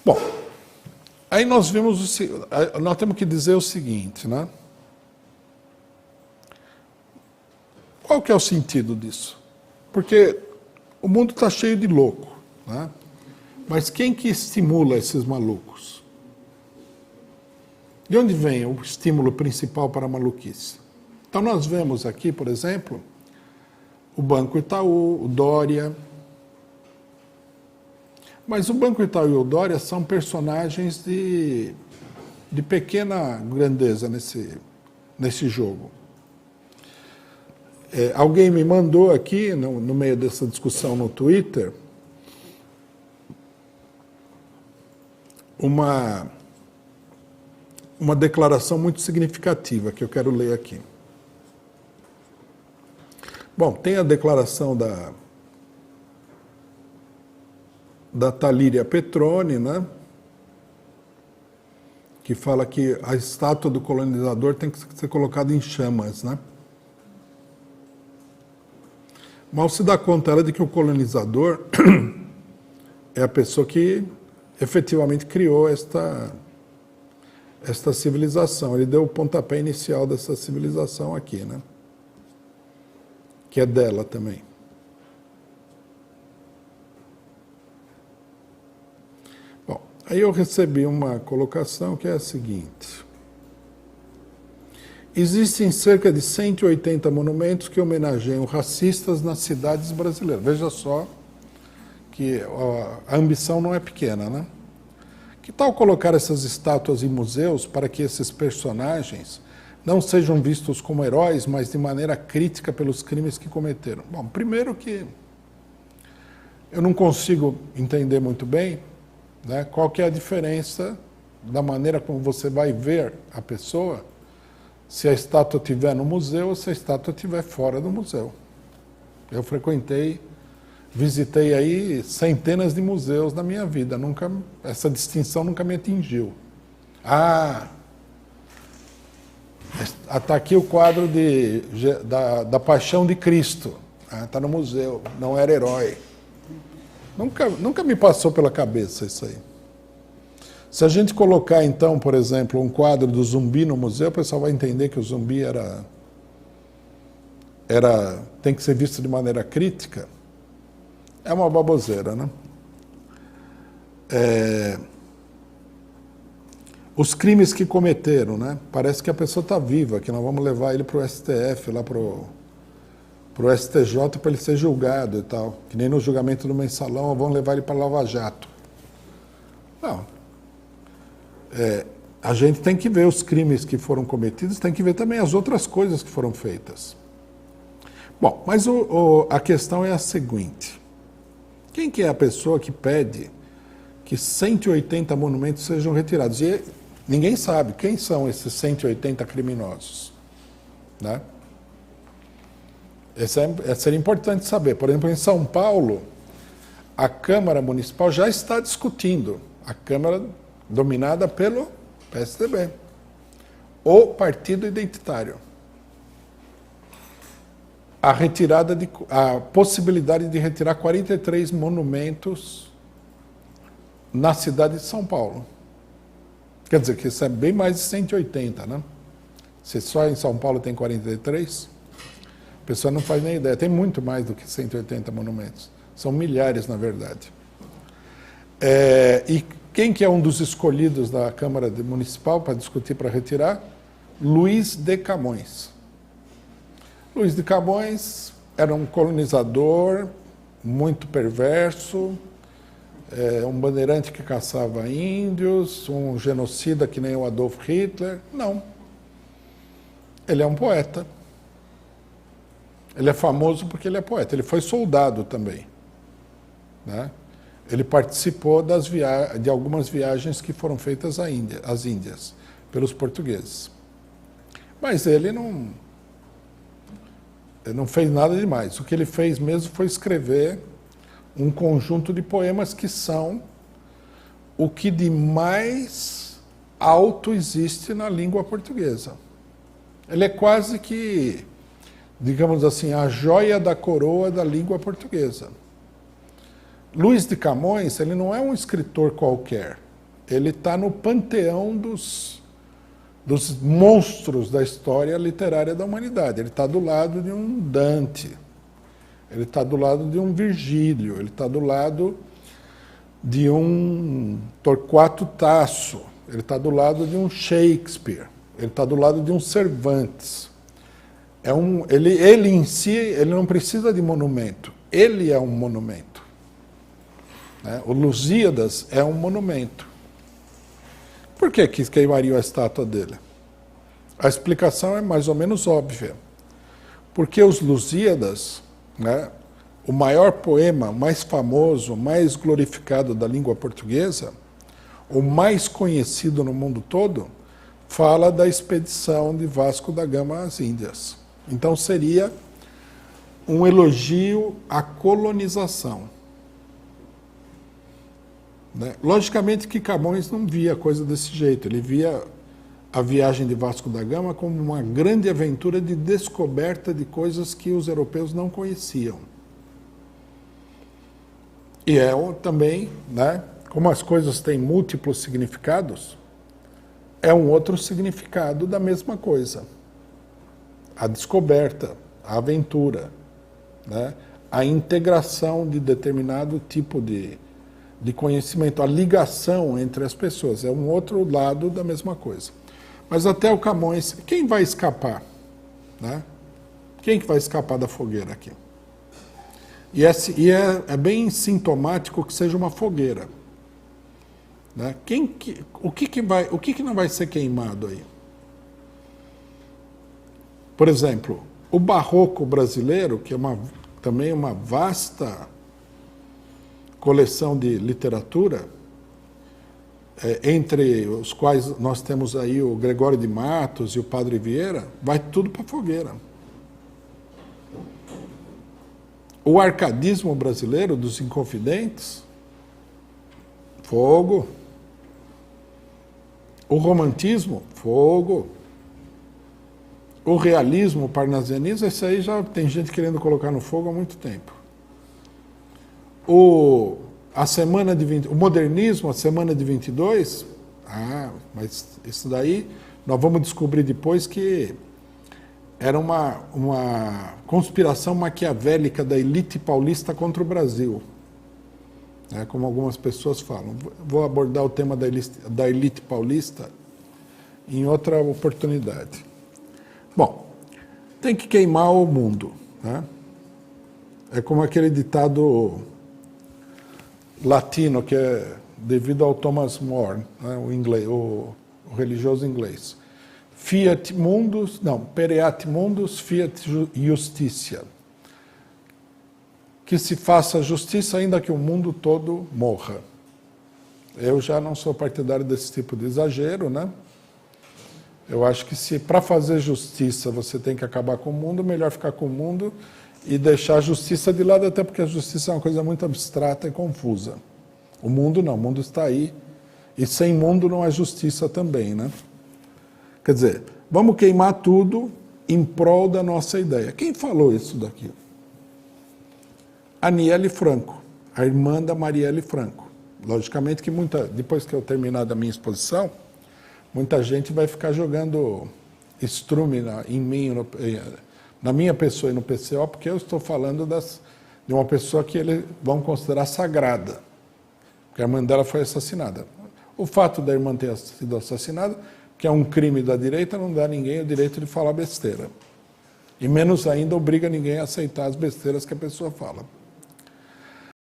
Bom, aí nós vimos, nós temos que dizer o seguinte, né? Qual que é o sentido disso? Porque o mundo está cheio de louco, né? Mas quem que estimula esses malucos? De onde vem o estímulo principal para a maluquice? Então nós vemos aqui, por exemplo, o Banco Itaú, o Dória. Mas o Banco Itaú e o Dória são personagens de pequena grandeza nesse jogo. Alguém me mandou aqui, no meio dessa discussão no Twitter, uma declaração muito significativa que eu quero ler aqui. Bom, tem a declaração da Talíria Petroni, né, que fala que a estátua do colonizador tem que ser colocada em chamas, né? Mal se dá conta ela de que o colonizador é a pessoa que efetivamente criou esta civilização. Ele deu o pontapé inicial dessa civilização aqui, né? Que é dela também. Bom, aí eu recebi uma colocação que é a seguinte. Existem cerca de 180 monumentos que homenageiam racistas nas cidades brasileiras. Veja só que a ambição não é pequena, né? Que tal colocar essas estátuas em museus para que esses personagens não sejam vistos como heróis, mas de maneira crítica pelos crimes que cometeram? Bom, primeiro que eu não consigo entender muito bem, né, qual que é a diferença da maneira como você vai ver a pessoa se a estátua estiver no museu ou se a estátua estiver fora do museu. Eu visitei aí centenas de museus na minha vida, essa distinção nunca me atingiu. Está aqui o quadro da Paixão de Cristo, está no museu, não era herói. Nunca me passou pela cabeça isso aí. Se a gente colocar, então, por exemplo, um quadro do Zumbi no museu, o pessoal vai entender que o Zumbi tem que ser visto de maneira crítica. É uma baboseira, né? Os crimes que cometeram, né? Parece que a pessoa está viva, que nós vamos levar ele para o STF, lá para o STJ, para ele ser julgado e tal. Que nem no julgamento do Mensalão, vamos levar ele para Lava Jato. Não. A gente tem que ver os crimes que foram cometidos, tem que ver também as outras coisas que foram feitas. Bom, mas a questão é a seguinte. Quem que é a pessoa que pede que 180 monumentos sejam retirados? E ninguém sabe quem são esses 180 criminosos, né? Seria importante saber. Por exemplo, em São Paulo, a Câmara Municipal já está discutindo, a Câmara dominada pelo PSDB, o Partido Identitário, a possibilidade de retirar 43 monumentos na cidade de São Paulo. Quer dizer que isso é bem mais de 180, né? Se só em São Paulo tem 43, a pessoa não faz nem ideia. Tem muito mais do que 180 monumentos. São milhares, na verdade. E quem que é um dos escolhidos da Câmara Municipal para discutir, para retirar? Luiz de Camões. Luiz de Camões era um colonizador muito perverso, um bandeirante que caçava índios, um genocida que nem o Adolf Hitler. Não. Ele é um poeta. Ele é famoso porque ele é poeta. Ele foi soldado também, né? Ele participou de algumas viagens que foram feitas às Índias pelos portugueses. Mas ele não fez nada demais. O que ele fez mesmo foi escrever um conjunto de poemas que são o que de mais alto existe na língua portuguesa. Ele é quase que, digamos assim, a joia da coroa da língua portuguesa. Luiz de Camões, ele não é um escritor qualquer. ele está no panteão dos monstros da história literária da humanidade. Ele está do lado de um Dante, ele está do lado de um Virgílio, ele está do lado de um Torquato Tasso, ele está do lado de um Shakespeare, ele está do lado de um Cervantes. Ele em si, ele não precisa de monumento, ele é um monumento. Né? O Lusíadas é um monumento. Por que queimariam a estátua dele? A explicação é mais ou menos óbvia. Porque os Lusíadas, né, o maior poema, o mais famoso, o mais glorificado da língua portuguesa, o mais conhecido no mundo todo, fala da expedição de Vasco da Gama às Índias. Então seria um elogio à colonização. Né? Logicamente que Camões não via coisa desse jeito, ele via a viagem de Vasco da Gama como uma grande aventura de descoberta de coisas que os europeus não conheciam. E também, né, como as coisas têm múltiplos significados, é um outro significado da mesma coisa. A descoberta, a aventura, né, a integração de determinado tipo de conhecimento, a ligação entre as pessoas, é um outro lado da mesma coisa. Mas até o Camões, quem vai escapar? Né? Quem que vai escapar da fogueira aqui? E é bem sintomático que seja uma fogueira. Né? O que não vai ser queimado aí? Por exemplo, o barroco brasileiro, que é também uma vasta coleção de literatura, entre os quais nós temos aí o Gregório de Matos e o Padre Vieira, vai tudo para a fogueira. O arcadismo brasileiro dos Inconfidentes, fogo. O romantismo, fogo. O realismo, o parnasianismo, esse aí já tem gente querendo colocar no fogo há muito tempo. O modernismo, a semana de 22, mas isso daí nós vamos descobrir depois que era uma conspiração maquiavélica da elite paulista contra o Brasil, né, como algumas pessoas falam. Vou abordar o tema da elite paulista em outra oportunidade. Bom, tem que queimar o mundo. Né? É como aquele ditado latino, que é devido ao Thomas More, né, o religioso inglês. Fiat mundus, pereat mundus, fiat justitia. Que se faça justiça ainda que o mundo todo morra. Eu já não sou partidário desse tipo de exagero, né? Eu acho que se para fazer justiça você tem que acabar com o mundo, melhor ficar com o mundo e deixar a justiça de lado, até porque a justiça é uma coisa muito abstrata e confusa. O mundo não, o mundo está aí, e sem mundo não há justiça também, né? Quer dizer, vamos queimar tudo em prol da nossa ideia. Quem falou isso daqui? Aniele Franco, a irmã da Marielle Franco. Logicamente que depois que eu terminar da minha exposição, muita gente vai ficar jogando estrume em mim, na minha pessoa e no PCO, porque eu estou falando de uma pessoa que eles vão considerar sagrada, porque a irmã dela foi assassinada. O fato da irmã ter sido assassinada, que é um crime da direita, não dá a ninguém o direito de falar besteira. E menos ainda obriga ninguém a aceitar as besteiras que a pessoa fala.